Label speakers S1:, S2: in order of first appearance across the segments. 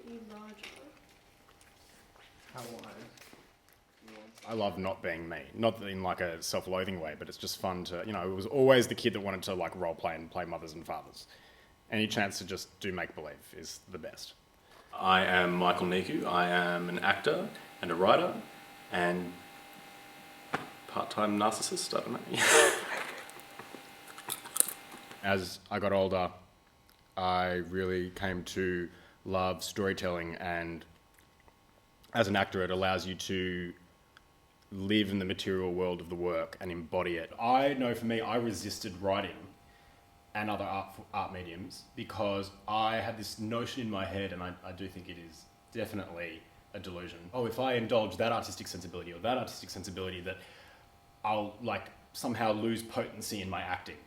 S1: get you larger?
S2: How wide?
S3: I love not being me. Not in like a self-loathing way, but it's just fun to, it was always the kid that wanted to like role play and play mothers and fathers. Any chance to just do make-believe is the best.
S4: I am Nikou. I am an actor and a writer and part-time narcissist, I don't know.
S3: As I got older, I really came to love storytelling, and as an actor, it allows you to live in the material world of the work and embody it. I know for me, I resisted writing and other art mediums because I had this notion in my head, and I do think it is definitely a delusion. Oh, if I indulge that artistic sensibility or that artistic sensibility, that I'll like somehow lose potency in my acting.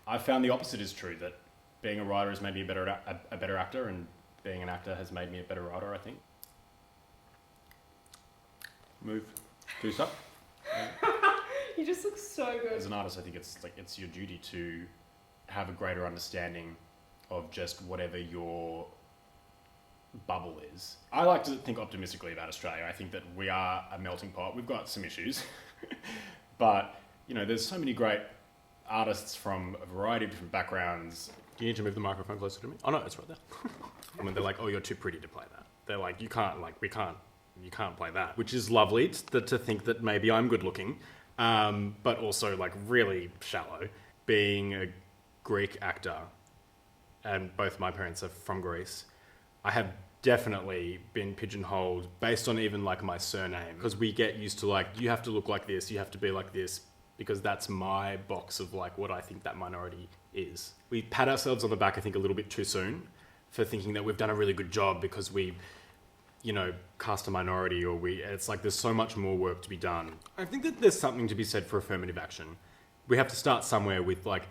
S3: I found the opposite is true, that being a writer has made me a better actor, and being an actor has made me a better writer, I think. Move. Do stuff.
S1: You just look so good.
S3: As an artist, I think it's your duty to have a greater understanding of just whatever your bubble is. I like to think optimistically about Australia. I think that we are a melting pot. We've got some issues, but there's so many great artists from a variety of different backgrounds.
S4: Do you need to move the microphone closer to me? Oh no, it's right there. I mean, they're like, oh, you're too pretty to play that. They're like, you can't play that, which is lovely to think that maybe I'm good looking, but also like really shallow. Being a Greek actor, and both my parents are from Greece, I have definitely been pigeonholed based on even like my surname, because we get used to like, you have to look like this, you have to be like this, because that's my box of like what I think that minority is. We pat ourselves on the back, I think, a little bit too soon for thinking that we've done a really good job because we cast a minority, or it's like there's so much more work to be done. I think that there's something to be said for affirmative action. We have to start somewhere with like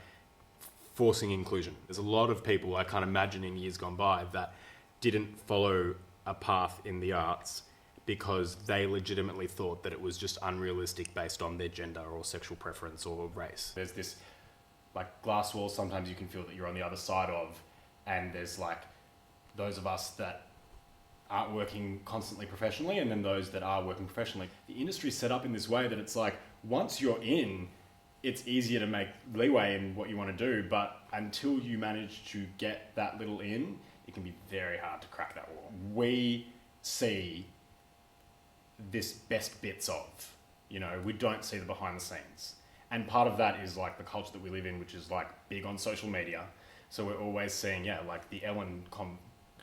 S4: forcing inclusion. There's a lot of people I can't imagine in years gone by that didn't follow a path in the arts because they legitimately thought that it was just unrealistic based on their gender or sexual preference or race.
S3: There's this like glass wall sometimes you can feel that you're on the other side of, and there's like those of us that aren't working constantly professionally, and then those that are working professionally. The industry's set up in this way that it's like, once you're in, it's easier to make leeway in what you want to do, but until you manage to get that little in, it can be very hard to crack that wall. We see this best bits of, we don't see the behind the scenes. And part of that is like the culture that we live in, which is like big on social media. So we're always seeing, like the Ellen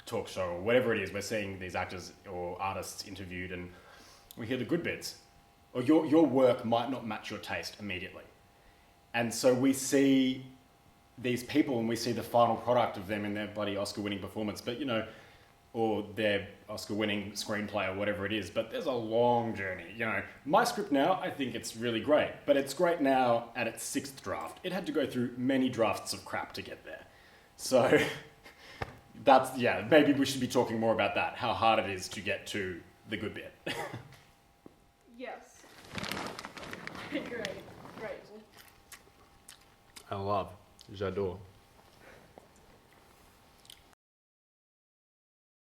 S3: talk show or whatever it is, we're seeing these actors or artists interviewed, and we hear the good bits. Or your work might not match your taste immediately. And so we see these people and we see the final product of them in their bloody Oscar-winning performance, but or their Oscar-winning screenplay or whatever it is, but there's a long journey. My script now, I think it's really great, but it's great now at its 6th draft. It had to go through many drafts of crap to get there. So maybe we should be talking more about that, how hard it is to get to the good bit.
S1: Yes. Great.
S4: I love. J'adore.